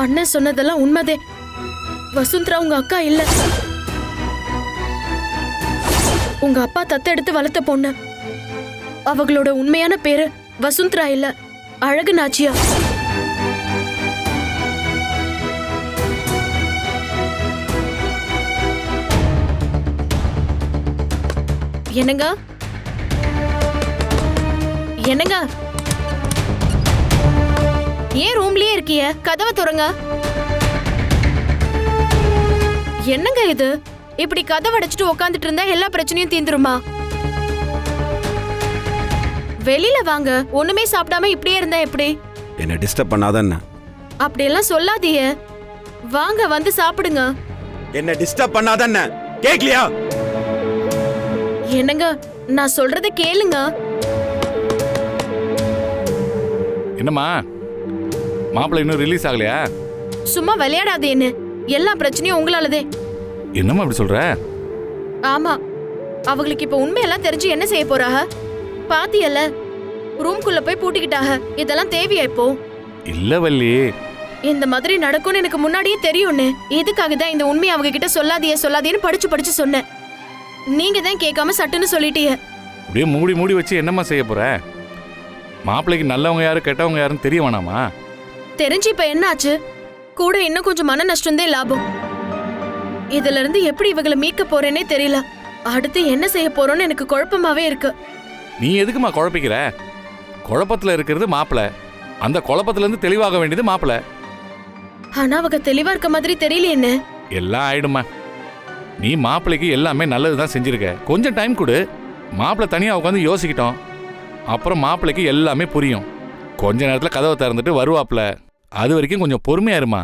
அண்ணன் சொன்னதெல்லாம் உண்மைதே. வசுந்தரா உங்க அக்கா இல்ல. உங்க அப்பா தத்தெடுத்து வளர்த்த பொண்ணு. அவங்களோட உண்மையான பேரு வசுந்தரா இல்ல, அழகு நாச்சியா. என்னங்க என்னங்க, ஏன் ரூம்லயே இருக்கிய? கதவை திறங்க. என்னங்க இது? இப்படி கதவை அடைச்சிட்டு உட்காந்துட்டு இருந்தா எல்லா பிரச்சனையும் தீந்துருமா? வெளியில வாங்க. ஒண்ணுமே சாப்பிடாம இப்படியே இருந்தா எப்படி? என்ன டிஸ்டர்ப் பண்ணாதன்னு. அப்படியெல்லாம் சொல்லாதீங்க. வாங்க, வந்து சாப்பிடுங்க. என்ன டிஸ்டர்ப் பண்ணாதன்னு கேக்கலையா? என்னங்க, நான் சொல்றத கேளுங்க. என்னம்மா, மாப்பிள்ளை இன்னும் ரிலீஸ் ஆகலையா? சும்மா விளையாடாதேன்னு. எல்லா பிரச்சனையும் உங்களாலதே. என்னம்மா அப்படி சொல்ற? ஆமா, அவங்களுக்கு இப்ப உண்மையெல்லாம் தெரிஞ்சு என்ன செய்ய போறாங்க? பாத்தியல்ல, ரூம்குள்ள போய் பூட்டிக்கிட்டாங்க. இதெல்லாம் தேவையா இப்போ? இல்ல வள்ளி, இந்த மாதிரி நடக்கும்னு எனக்கு முன்னாடியே தெரியும்னு. இதுக்காக தான் இந்த உண்மையை அவங்க கிட்ட சொல்லாதேன்னு படிச்சு சொன்னேன். நீங்க தான் கேட்காம சட்டுன்னு சொல்லிட்டீங்க. அப்படியே மூடி மூடி வச்சு என்னம்மா செய்ய போற? மாப்பிள்ளைக்கு நல்லவங்க யாரு கெட்டவங்க யாருன்னு தெரிய வேணாமா? தெரிஞ்சு இப்ப என்ன ஆச்சு? கூட இன்னும் கொஞ்சம் மன நஷ்டம்தான் லாபம். இதுல இருந்து எப்படி இவங்களை மீட்க போறேன்னே தெரியல. அடுத்து என்ன செய்ய போறோம்னு எனக்கு குழப்பமாவே இருக்கு. நீ எதுக்குமா குழப்பிக்கிற? குழப்பத்துல இருக்கிறது மாப்பிள்ளை. அந்த குழப்பத்துல இருந்து தெளிவாக வேண்டியது மாப்பிள்ளை. ஆனா அவங்க தெளிவா இருக்க மாதிரி தெரியல. என்ன எல்லாம் ஆயிடுமா. நீ மாப்பிள்ளைக்கு எல்லாமே நல்லதுதான் செஞ்சிருக்க. கொஞ்சம் டைம் கொடு. மாப்பிள்ளை தனியா உட்காந்து யோசிக்கிட்டோம். அப்புறம் மாப்பிள்ளைக்கு எல்லாமே புரியும். கொஞ்ச நேரத்துல கதவை திறந்துட்டு வருவாப்ல. அது வரைக்கும் கொஞ்சம் பொறுமையா இருமா.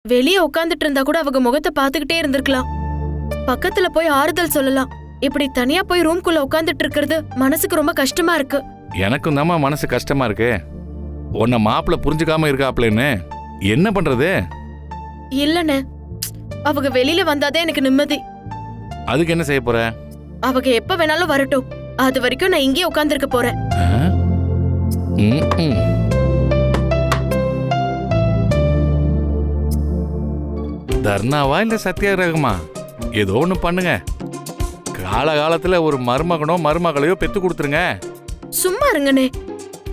வெளியே உட்காந்துட்டு இருந்தா கூட அவங்க முகத்தை பாத்துக்கிட்டே இருந்திருக்கலாம். பக்கத்துல போய் ஆறுதல் சொல்லலாம். இப்படி தனியா போய் ரூம்குள்ள உட்காந்துட்டு இருக்கிறது மனசுக்கு ரொம்ப கஷ்டமா இருக்கு. எனக்கும் தாம்மா மனசு கஷ்டமா இருக்கு. உன்னை மாப்பிள்ளை புரிஞ்சுக்காம இருக்காப்லன்னு என்ன பண்றது? இல்லன்னு, அவங்க வெளியில வந்தாதே எனக்கு நிம்மதி. அதுக்கு என்ன செய்ய போற? அவங்க எப்ப வேணாலும் வரட்டும். அது வரைக்கும் நான் இங்கே உட்கார்ந்திருக்க போறேன். தர்ணாவா இல்ல சத்தியாகிரகமா? ஏதோ ஒண்ணு பண்ணுங்க. காலகாலத்துல ஒரு மருமகனோ மருமகளையோ பெத்து கொடுத்துருங்க. சும்மா இருங்கண்ணே.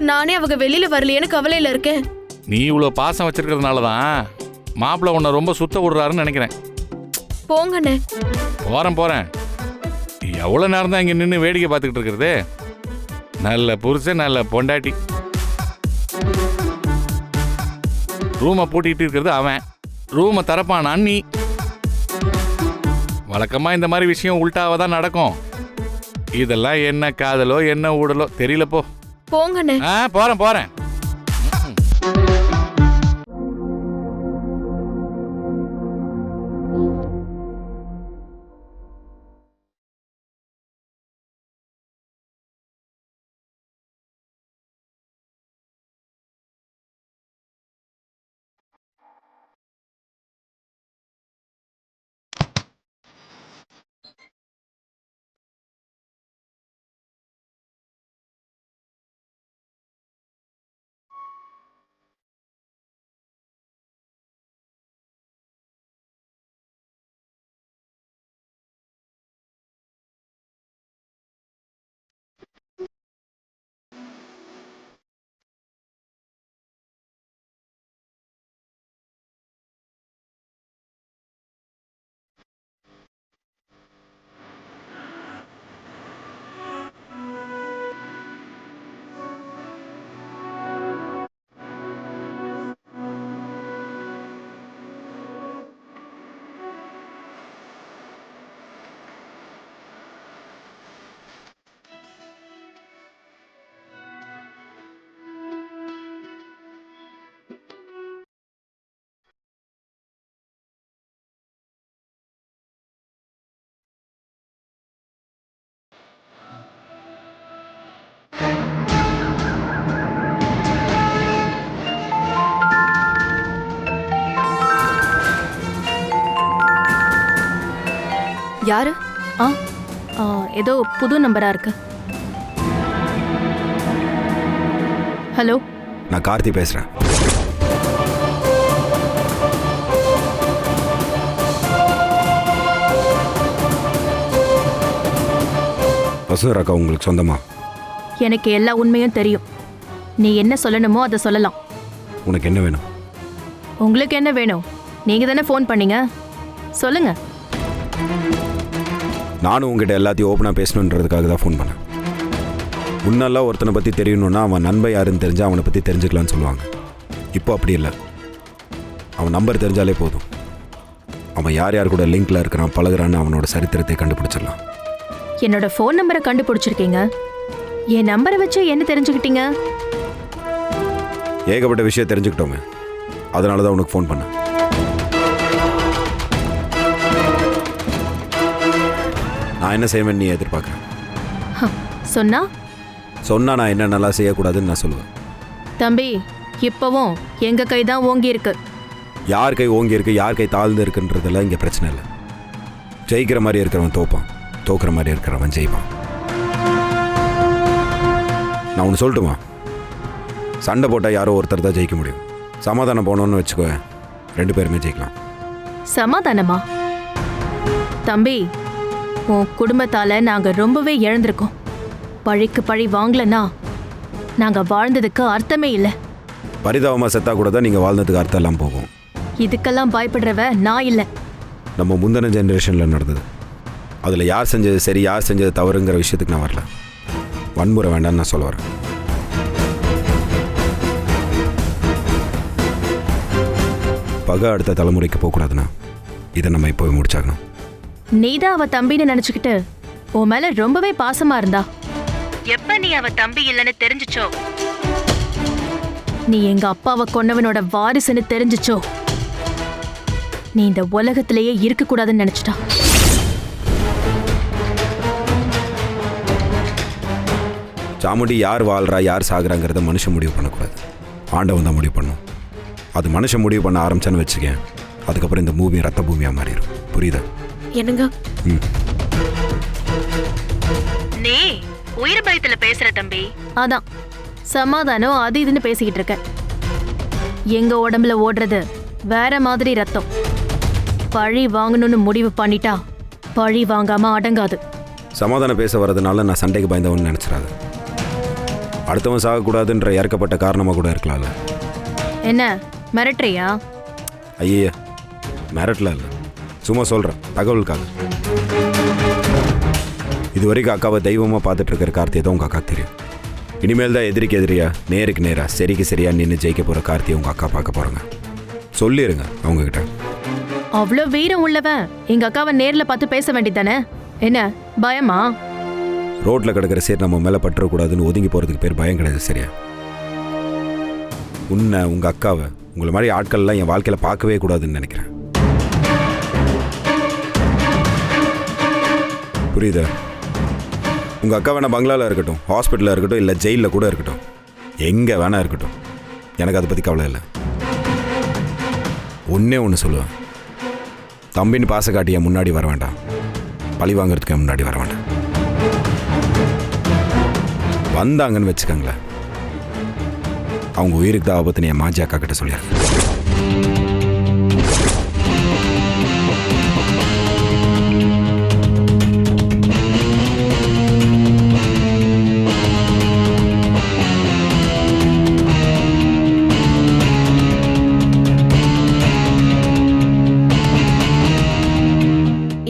நானே அவங்க வெளியில வரலையேன்னு கவலையில இருக்கேன். நீ இவ்வளவு பாசம் வச்சிருக்கிறதுனாலதான் மாப்பிள்ளை உன்னை ரொம்ப சுத்த விடுறாருன்னு நினைக்கிறேன். போங்கண்ணே. போறேன். எவ்வளவு நேரம் தான் இங்க நின்று வேடிக்கை பார்த்துக்கிட்டு இருக்கிறது? நல்ல புருஷன், நல்ல பொண்டாட்டி. ரூமை பூட்டிட்டு இருக்கிறது அவன். ரூமை தரப்பானான் நீ. வழக்கமா இந்த மாதிரி விஷயம் உள்டாவா தான் நடக்கும். இதெல்லாம் என்ன காதலோ என்ன ஊடலோ தெரியல. போங்கண்ணே. போறேன். யாரு? ஏதோ புது நம்பரா இருக்கு. ஹலோ, நான் கார்த்தி பேசுறேன். வசுந்தரா அக்கா உங்களுக்கு சொந்தமா? எனக்கு எல்லா உண்மையும் தெரியும். நீ என்ன சொல்லணுமோ அதை சொல்லலாம். உனக்கு என்ன வேணும்? உங்களுக்கு என்ன வேணும்? நீங்க தானே ஃபோன் பண்ணீங்க, சொல்லுங்க. நானும் உங்ககிட்ட எல்லாத்தையும் ஓப்பனாக பேசணுன்றதுக்காக தான் ஃபோன் பண்ணேன். முன்னெல்லாம் ஒருத்தனை பற்றி தெரியணுன்னா அவன் நண்பன் யாருன்னு தெரிஞ்சால் அவனை பற்றி தெரிஞ்சுக்கலான்னு சொல்லுவாங்க. இப்போ அப்படி இல்லை. அவன் நம்பர் தெரிஞ்சாலே போதும். அவன் யார் யார் கூட லிங்க்ல இருக்கிறான், பழகுறான்னு அவனோட சரித்திரத்தை கண்டுபிடிச்சிடலாம். என்னோட ஃபோன் நம்பரை கண்டுபிடிச்சிருக்கீங்க. என் நம்பரை வச்சு என்ன தெரிஞ்சுக்கிட்டீங்க? ஏகப்பட்ட விஷயம் தெரிஞ்சுக்கிட்டோமே, அதனால தான் உனக்கு ஃபோன் பண்ணேன். நான் என்ன செய்வேன் நீ எதிர்பார்க்குறேன்? சொன்னா நான் என்ன நல்லா செய்யக்கூடாதுன்னு நான் சொல்லுவேன். தம்பி, இப்பவும் எங்க கை தான் ஓங்கி இருக்கு. யார் கை ஓங்கி இருக்கு, யார் கை தாழ்ந்து இருக்குன்றதெல்லாம் இங்கே பிரச்சனை இல்லை. ஜெயிக்கிற மாதிரி இருக்கிறவன் தோப்பான், தோக்குற மாதிரி இருக்கிறவன் ஜெயிப்பான். நான் ஒன்று சொல்லட்டுமா? சண்டை போட்டால் யாரோ ஒருத்தர் தான் ஜெயிக்க முடியும். சமாதானம் போனோன்னு வச்சுக்கோ, 2 பேருமே ஜெயிக்கலாம். சமாதானமா? தம்பி, உன் குடும்பத்தால நாங்க ரொம்பவே இழந்திருக்கோம். பழிக்கு பழி வாங்கலன்னா நாங்க வாழ்ந்ததுக்கு அர்த்தமே இல்லை. பரிதாபமாக செத்தா கூட தான் நீங்கள் வாழ்ந்ததுக்கு அர்த்தம் எல்லாம் போகும். இதுக்கெல்லாம் பயப்படுறவ நான் இல்லை. நம்ம முந்தின ஜென்ரேஷனில் நடந்தது. அதில் யார் செஞ்சது சரி, யார் செஞ்சது தவறுங்கிற விஷயத்துக்கு நான் வரல. வன்முறை வேண்டான்னு நான் சொல்ல வரேன். பகை அடுத்த தலைமுறைக்கு போகக்கூடாதுன்னா இதை நம்ம இப்போவே முடிச்சாகணும். நீதான் அவ தம்பின்னு நினைச்சுக்கிட்டு உன் மேல ரொம்பவே பாசமா இருந்தா, எப்ப நீ அவ தம்பி இல்லைன்னு தெரிஞ்சுச்சோ, நீ எங்க அப்பாவை கொன்னவனோட வாரிசுன்னு தெரிஞ்சுச்சோ, நீ இந்த உலகத்திலேயே இருக்க கூடாதுன்னு நினைச்சிட்டா. சாமுண்டி யார் வாழ்றா யார் சாகுறாங்கிறத மனுஷன் முடிவு பண்ணக்கூடாது, ஆண்டவன் தான் முடிவு பண்ணும். அது மனுஷன் முடிவு பண்ண ஆரம்பிச்சான்னு வச்சுக்கேன், அதுக்கப்புறம் இந்த பூமி ரத்த பூமியாக மாறிடும். புரியுதா? என்னங்க நீ உயிர் பயத்துல பேசுற தம்பி. அதான் சமாதானம் அது இதுன்னு பேசிக்கிட்டு இருக்க. எங்க உடம்புல ஓடுறது வேற மாதிரி ரத்தம். பழி வாங்கணும்னு முடிவு பண்ணிட்டா பழி வாங்காம அடங்காது. சமாதானம் பேச வர்றதுனால நான் சண்டைக்கு பயந்தவன்னு நினைச்சிடாது. அடுத்தவன் சாகக்கூடாதுன்ற இறக்கப்பட்ட காரணமாக கூட இருக்கலாம்ல. என்ன மிரட்டுறியா? ஐயா, மிரட்டல இல்லை, சும்மா சொல்கிறேன் தகவலுக்காக. இது வரைக்கும் அக்காவை தெய்வமாக பார்த்துட்டு இருக்கிற கார்த்தியை தான் உங்கள் அக்கா தெரியும். இனிமேல் தான் எதிரிக்கு எதிரியா, நேருக்கு நேராக, சரிக்கு சரியா நின்று ஜெயிக்க போகிற கார்த்தியை உங்கள் அக்கா பார்க்க போகிறாங்க. சொல்லிடுங்க அவங்கக்கிட்ட. அவ்வளோ வீரம் உள்ளவன் எங்க அக்காவை நேரில் பார்த்து பேச வேண்டியதானே? என்ன பயமா? ரோட்டில் கிடக்கிற சரி நம்ம மேலே பற்றக்கூடாதுன்னு ஒதுங்கி போகிறதுக்கு பேர் பயம் கிடையாது. சரியா? உன்னை, உங்கள் அக்காவை, உங்களை மாதிரி ஆட்கள்லாம் என் வாழ்க்கையில் பார்க்கவே கூடாதுன்னு நினைக்கிறேன். புரியுதா? உங்கள் அக்கா வேணா பங்களாவில் இருக்கட்டும், ஹாஸ்பிட்டலில் இருக்கட்டும், இல்லை ஜெயிலில் கூட இருக்கட்டும், எங்கே வேணா இருக்கட்டும், எனக்கு அதை பற்றி கவலை இல்லை. ஒன்றே ஒன்று சொல்லுவேன், தம்பின்னு பாச காட்டிய முன்னாடி வர வேண்டாம், பழி வாங்கிறதுக்கு முன்னாடி வர வேண்டாம். வந்தாங்கன்னு வச்சுக்கோங்களேன், அவங்க உயிருக்கு தான் ஆபத்துன்னு என் மாஜி அக்கா கிட்ட சொல்லிடுறேன்.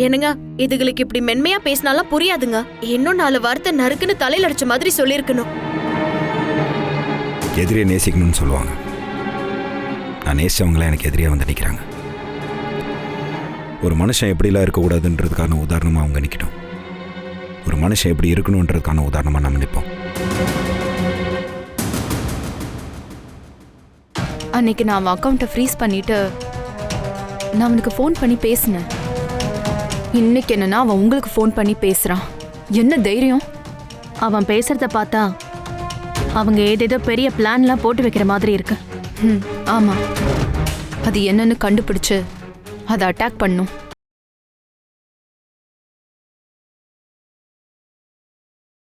என்னங்க, இதுகளுக்கு இப்படி மென்மையா பேசினாலும் புரியாதுங்க. இன்னும் 4 வார்த்தை நறுக்குன்னு தலையில அடிச்ச மாதிரி சொல்லியிருக்கணும். எதிரியை நேசிக்கணும்னு சொல்லுவாங்க. நான் நேசிச்சவங்களாம் எனக்கு எதிரியாக வந்து நிற்கிறாங்க. ஒரு மனுஷன் எப்படிலாம் இருக்கக்கூடாதுன்றதுக்கான உதாரணமாக அவங்க நிற்கட்டும். ஒரு மனுஷன் எப்படி இருக்கணுன்றதுக்கான உதாரணமாக நம்ம நிற்போம். அன்னைக்கு நான் அவன் அக்கௌண்ட்டை ஃப்ரீஸ் பண்ணிட்டு நான் அவனுக்கு ஃபோன் பண்ணி பேசினேன். இன்னைக்கு என்னன்னா அவன் உங்களுக்கு ஃபோன் பண்ணி பேசுறான். என்ன தைரியம்? அவன் பேசுறத பார்த்தா அவங்க ஏதேதோ பெரிய பிளான்லாம் போட்டு வைக்கிற மாதிரி இருக்கு. ஆமா, அது என்னன்னு கண்டுபிடிச்சு அதை அட்டாக் பண்ணும்.